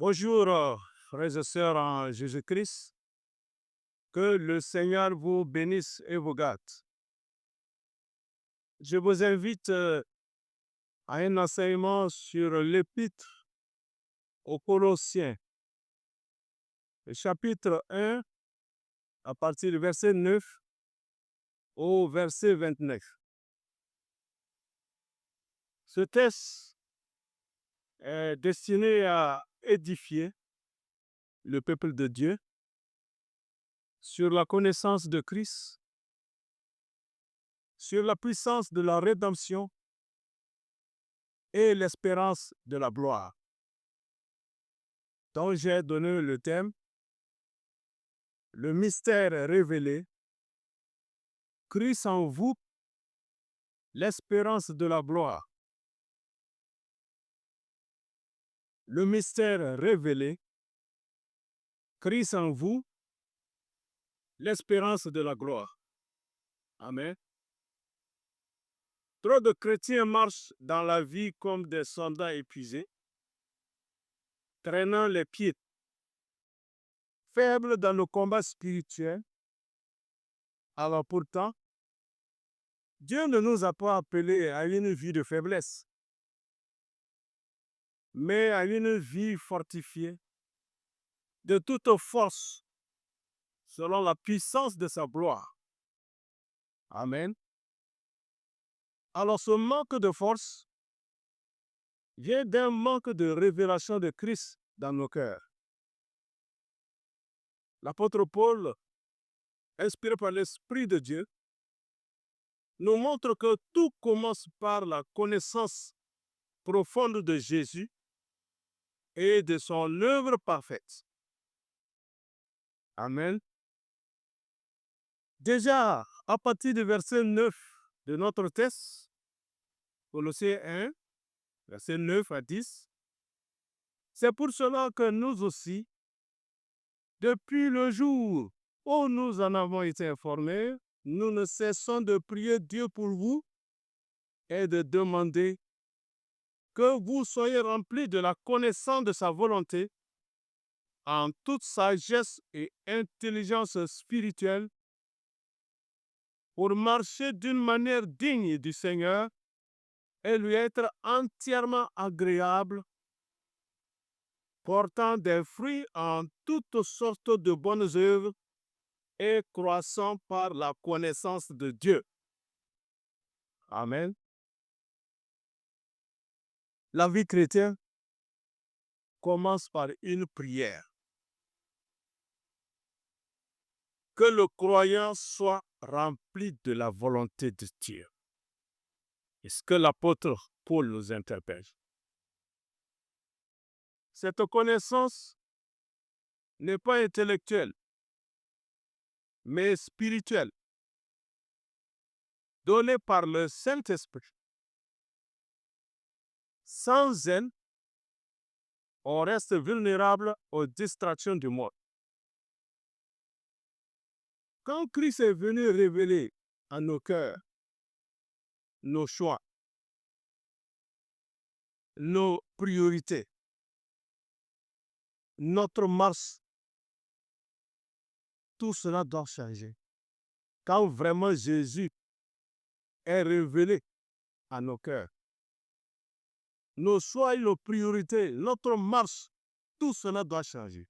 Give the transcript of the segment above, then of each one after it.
Bonjour, frères et sœurs en Jésus-Christ. Que le Seigneur vous bénisse et vous garde. Je vous invite à un enseignement sur l'Épître aux Colossiens, le chapitre 1, à partir du verset 9 au verset 29. Ce texte est destiné à édifier le peuple de Dieu sur la connaissance de Christ, sur la puissance de la rédemption et l'espérance de la gloire, dont j'ai donné le thème le mystère révélé, Christ en vous, l'espérance de la gloire. Le mystère révélé, Christ en vous, l'espérance de la gloire. Amen. Trop de chrétiens marchent dans la vie comme des soldats épuisés, traînant les pieds, faibles dans le combat spirituel. Alors pourtant, Dieu ne nous a pas appelés à une vie de faiblesse, mais à une vie fortifiée de toute force, selon la puissance de sa gloire. Amen. Alors ce manque de force vient d'un manque de révélation de Christ dans nos cœurs. L'apôtre Paul, inspiré par l'Esprit de Dieu, nous montre que tout commence par la connaissance profonde de Jésus et de son œuvre parfaite. Amen. Déjà, à partir du verset 9 de notre texte, Colossiens 1, verset 9 à 10, c'est pour cela que nous aussi, depuis le jour où nous en avons été informés, nous ne cessons de prier Dieu pour vous et de demander que vous soyez remplis de la connaissance de sa volonté en toute sagesse et intelligence spirituelle pour marcher d'une manière digne du Seigneur et lui être entièrement agréable, portant des fruits en toutes sortes de bonnes œuvres et croissant par la connaissance de Dieu. Amen. La vie chrétienne commence par une prière. Que le croyant soit rempli de la volonté de Dieu. C'est ce que l'apôtre Paul nous interpelle. Cette connaissance n'est pas intellectuelle, mais spirituelle, donnée par le Saint-Esprit. Sans elle, on reste vulnérable aux distractions du monde. Quand Christ est venu révéler à nos cœurs nos choix, nos priorités, notre marche, tout cela doit changer. Quand vraiment Jésus est révélé à nos cœurs, nos choix et nos priorités, notre marche, tout cela doit changer.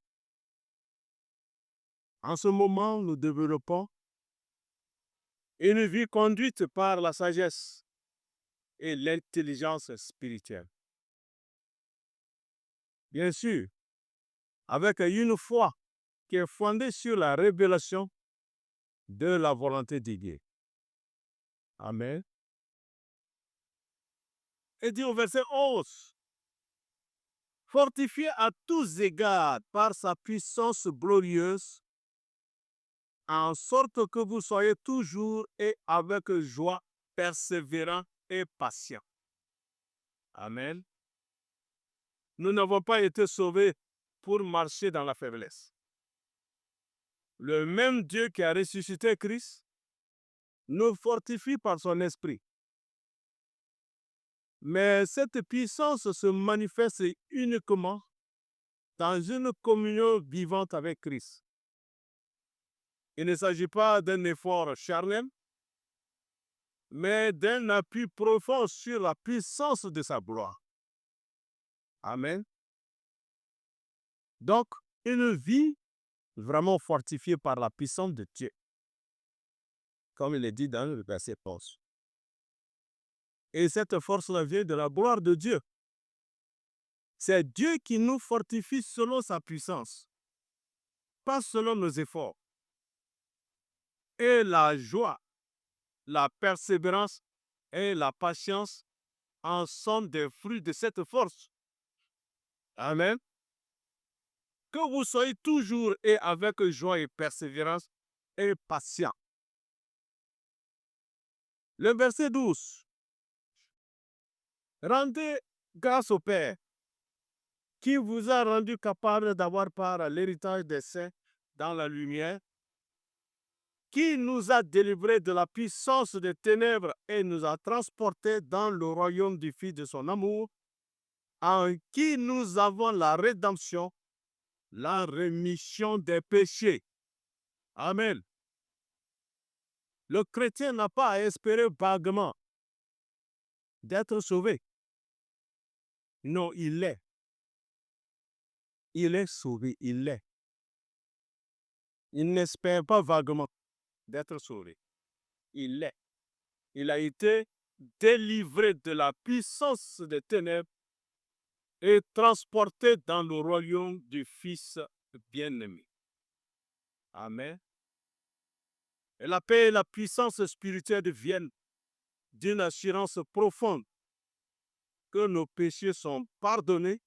En ce moment, nous développons une vie conduite par la sagesse et l'intelligence spirituelle. Bien sûr, avec une foi qui est fondée sur la révélation de la volonté de Dieu. Amen. Et dit au verset 11, fortifié à tous égards par sa puissance glorieuse, en sorte que vous soyez toujours et avec joie, persévérants et patients. Amen. Nous n'avons pas été sauvés pour marcher dans la faiblesse. Le même Dieu qui a ressuscité Christ nous fortifie par son esprit. Mais cette puissance se manifeste uniquement dans une communion vivante avec Christ. Il ne s'agit pas d'un effort charnel, mais d'un appui profond sur la puissance de sa gloire. Amen. Donc, une vie vraiment fortifiée par la puissance de Dieu, comme il est dit dans le verset 11. Et cette force-là vient de la gloire de Dieu. C'est Dieu qui nous fortifie selon sa puissance, pas selon nos efforts. Et la joie, la persévérance et la patience en sont des fruits de cette force. Amen. Que vous soyez toujours et avec joie et persévérance et patient. Le verset 12. Rendez grâce au Père qui vous a rendu capable d'avoir part à l'héritage des saints dans la lumière, qui nous a délivrés de la puissance des ténèbres et nous a transportés dans le royaume du Fils de son amour, en qui nous avons la rédemption, la rémission des péchés. Amen. Le chrétien n'a pas à espérer vaguement d'être sauvé. Non, il l'est. Il est sauvé, il l'est. Il n'espère pas vaguement d'être sauvé. Il l'est. Il a été délivré de la puissance des ténèbres et transporté dans le royaume du Fils bien-aimé. Amen. Et la paix et la puissance spirituelle viennent d'une assurance profonde que nos péchés sont pardonnés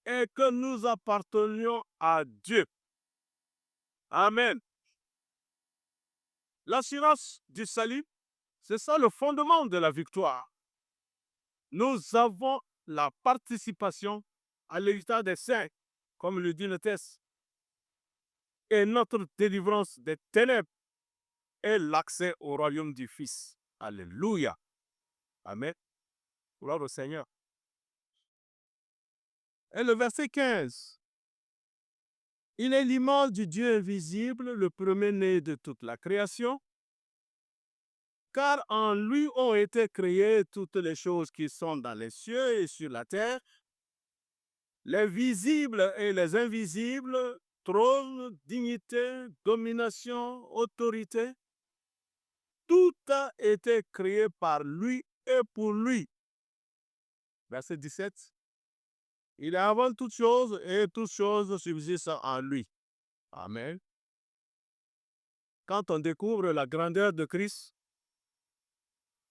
et que nous appartenions à Dieu. Amen. L'assurance du salut, c'est ça le fondement de la victoire. Nous avons la participation à l'héritage des saints, comme le dit le texte. Et notre délivrance des ténèbres est l'accès au royaume du Fils. Alléluia. Amen. Gloire au Seigneur. Et le verset 15. Il est l'image du Dieu invisible, le premier-né de toute la création, car en lui ont été créées toutes les choses qui sont dans les cieux et sur la terre, les visibles et les invisibles, trône, dignité, domination, autorité. Tout a été créé par lui et pour lui. Verset 17. Il est avant toutes choses et toutes choses subsistent en lui. Amen. Quand on découvre la grandeur de Christ,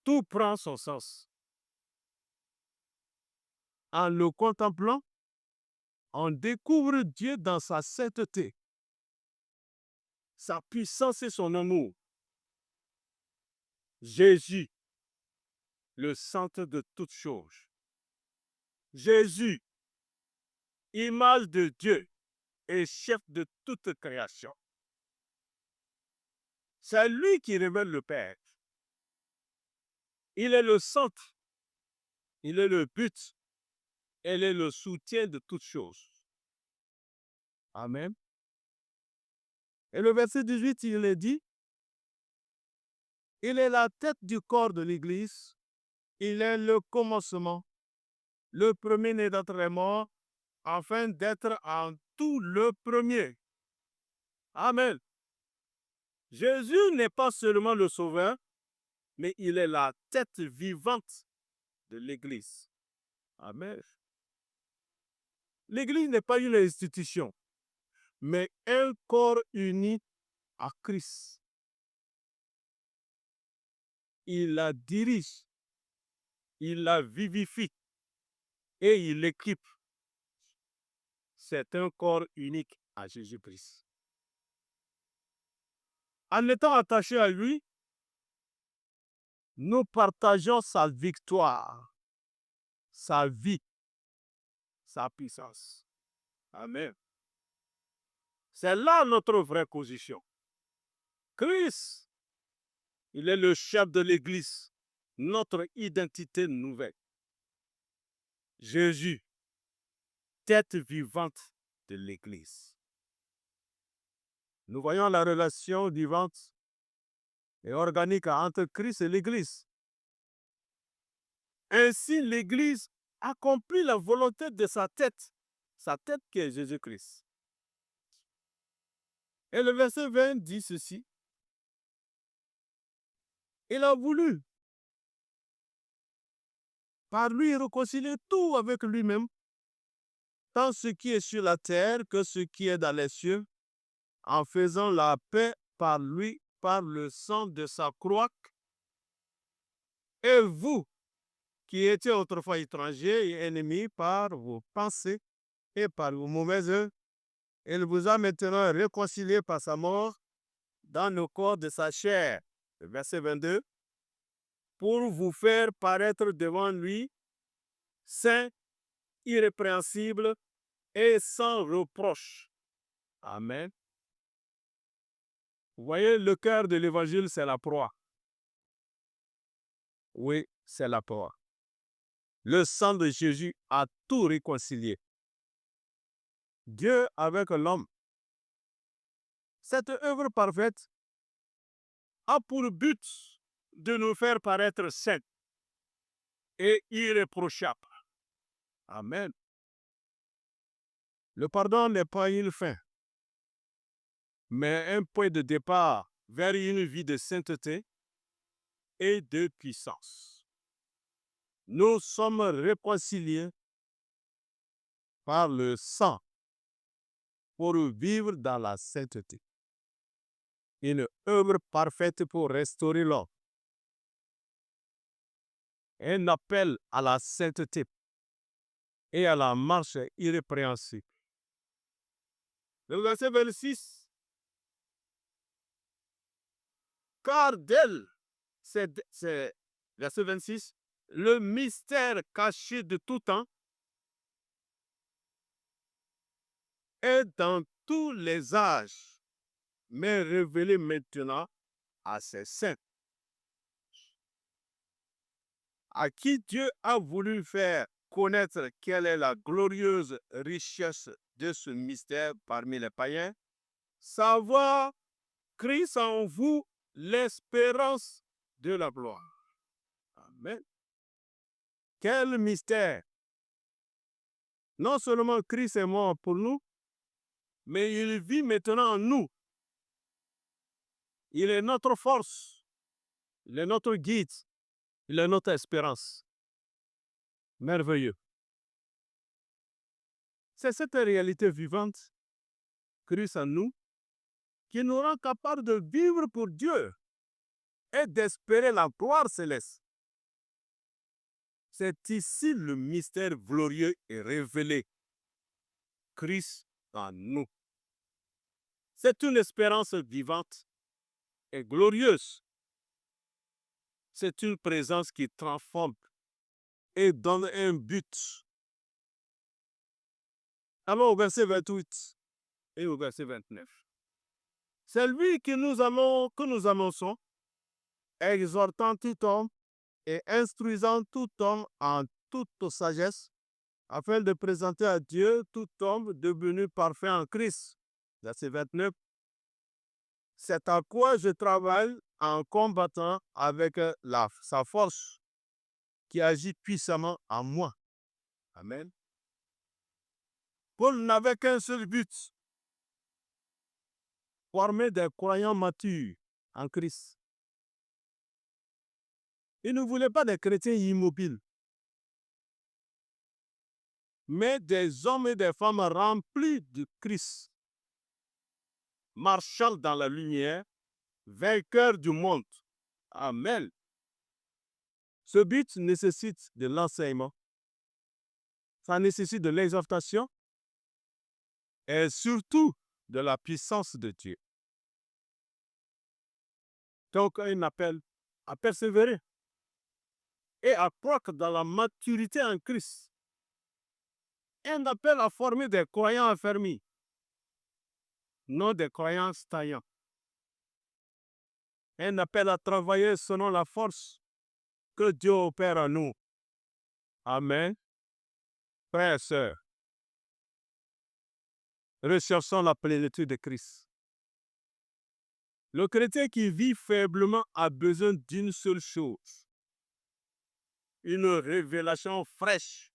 tout prend son sens. En le contemplant, on découvre Dieu dans sa sainteté, sa puissance et son amour. Jésus, le centre de toutes choses. Jésus, image de Dieu et chef de toute création. C'est lui qui révèle le Père. Il est le centre, il est le but, il est le soutien de toutes choses. Amen. Et le verset 18, il est dit, il est la tête du corps de l'Église, il est le commencement, le premier-né d'entre les morts, afin d'être en tout le premier. Amen. Jésus n'est pas seulement le Sauveur, mais il est la tête vivante de l'Église. Amen. L'Église n'est pas une institution, mais un corps uni à Christ. Il la dirige, il la vivifie et il l'équipe. C'est un corps unique à Jésus-Christ. En étant attachés à lui, nous partageons sa victoire, sa vie, sa puissance. Amen. C'est là notre vraie position. Christ, il est le chef de l'Église, notre identité nouvelle. Jésus, tête vivante de l'Église. Nous voyons la relation vivante et organique entre Christ et l'Église. Ainsi, l'Église accomplit la volonté de sa tête qui est Jésus-Christ. Et le verset 20 dit ceci. Il a voulu par lui réconcilier tout avec lui-même, tant ce qui est sur la terre que ce qui est dans les cieux, en faisant la paix par lui, par le sang de sa croix. Et vous, qui étiez autrefois étrangers et ennemis par vos pensées et par vos mauvaises œuvres, il vous a maintenant réconciliés par sa mort dans le corps de sa chair. Verset 22. Pour vous faire paraître devant lui, saint, irrépréhensible et sans reproche. Amen. Vous voyez, le cœur de l'évangile, c'est la proie. Oui, c'est la proie. Le sang de Jésus a tout réconcilié. Dieu avec l'homme. Cette œuvre parfaite a pour but de nous faire paraître saints et irréprochables. Amen. Le pardon n'est pas une fin, mais un point de départ vers une vie de sainteté et de puissance. Nous sommes réconciliés par le sang pour vivre dans la sainteté. Une œuvre parfaite pour restaurer l'homme. Un appel à la sainteté et à la marche irrépréhensible. Le verset 26. Car d'elle, c'est verset 26, le mystère caché de tout temps est dans tous les âges, mais révélé maintenant à ses saints, à qui Dieu a voulu faire connaître quelle est la glorieuse richesse de ce mystère parmi les païens, savoir Christ en vous, l'espérance de la gloire. Amen. Quel mystère! Non seulement Christ est mort pour nous, mais il vit maintenant en nous. Il est notre force, il est notre guide, il est notre espérance. Merveilleux. C'est cette réalité vivante, Christ en nous, qui nous rend capables de vivre pour Dieu et d'espérer la gloire céleste. C'est ici le mystère glorieux est révélé. Christ en nous. C'est une espérance vivante et glorieuse. C'est une présence qui transforme et donne un but. Alors au verset 28 et au verset 29. C'est lui que nous annonçons, exhortant tout homme et instruisant tout homme en toute sagesse, afin de présenter à Dieu tout homme devenu parfait en Christ. Verset 29. C'est à quoi je travaille en combattant avec sa force qui agit puissamment en moi. Amen. Paul n'avait qu'un seul but, former des croyants matures en Christ. Il ne voulait pas des chrétiens immobiles, mais des hommes et des femmes remplis de Christ, marchant dans la lumière, vainqueurs du monde. Amen. Ce but nécessite de l'enseignement, ça nécessite de l'exhortation et surtout de la puissance de Dieu. Donc, un appel à persévérer et à croître dans la maturité en Christ. Un appel à former des croyants affermis, non des croyants stagnants. Un appel à travailler selon la force que Dieu opère en nous. Amen. Frères et sœurs, recherchons la plénitude de Christ. Le chrétien qui vit faiblement a besoin d'une seule chose, une révélation fraîche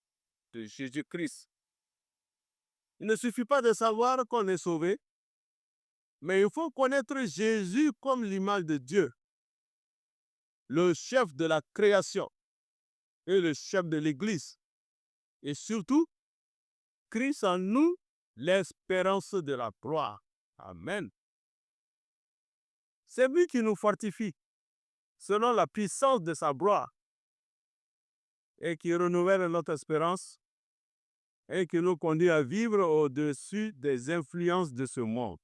de Jésus-Christ. Il ne suffit pas de savoir qu'on est sauvé, mais il faut connaître Jésus comme l'image de Dieu, le chef de la création et le chef de l'Église. Et surtout, Christ en nous, l'espérance de la gloire. Amen. C'est lui qui nous fortifie selon la puissance de sa gloire et qui renouvelle notre espérance et qui nous conduit à vivre au-dessus des influences de ce monde.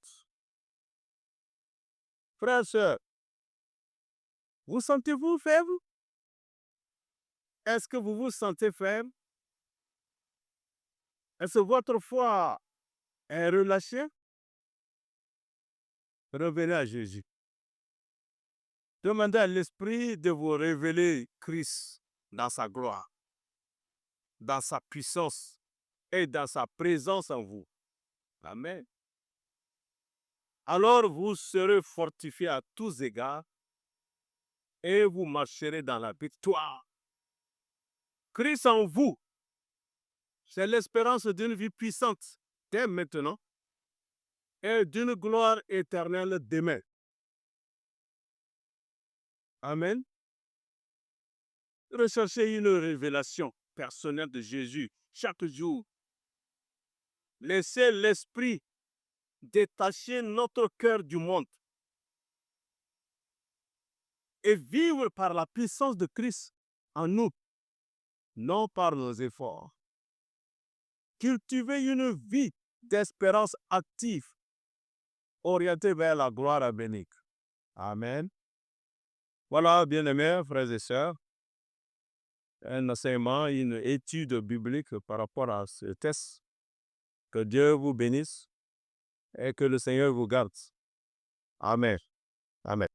Frères et sœurs, vous sentez-vous faible? Est-ce que vous vous sentez faible? Est-ce que votre foi est relâchée? Revenez à Jésus. Demandez à l'Esprit de vous révéler Christ dans sa gloire, dans sa puissance et dans sa présence en vous. Amen. Alors vous serez fortifiés à tous égards et vous marcherez dans la victoire. Christ en vous, c'est l'espérance d'une vie puissante dès maintenant et d'une gloire éternelle demain. Amen. Recherchez une révélation personnelle de Jésus chaque jour. Laissez l'Esprit détacher notre cœur du monde et vivre par la puissance de Christ en nous, non par nos efforts. Cultivez une vie d'espérance active, orientée vers la gloire à venir. Amen. Voilà, bien-aimés, frères et sœurs, un enseignement, une étude biblique par rapport à ce texte. Que Dieu vous bénisse et que le Seigneur vous garde. Amen. Amen.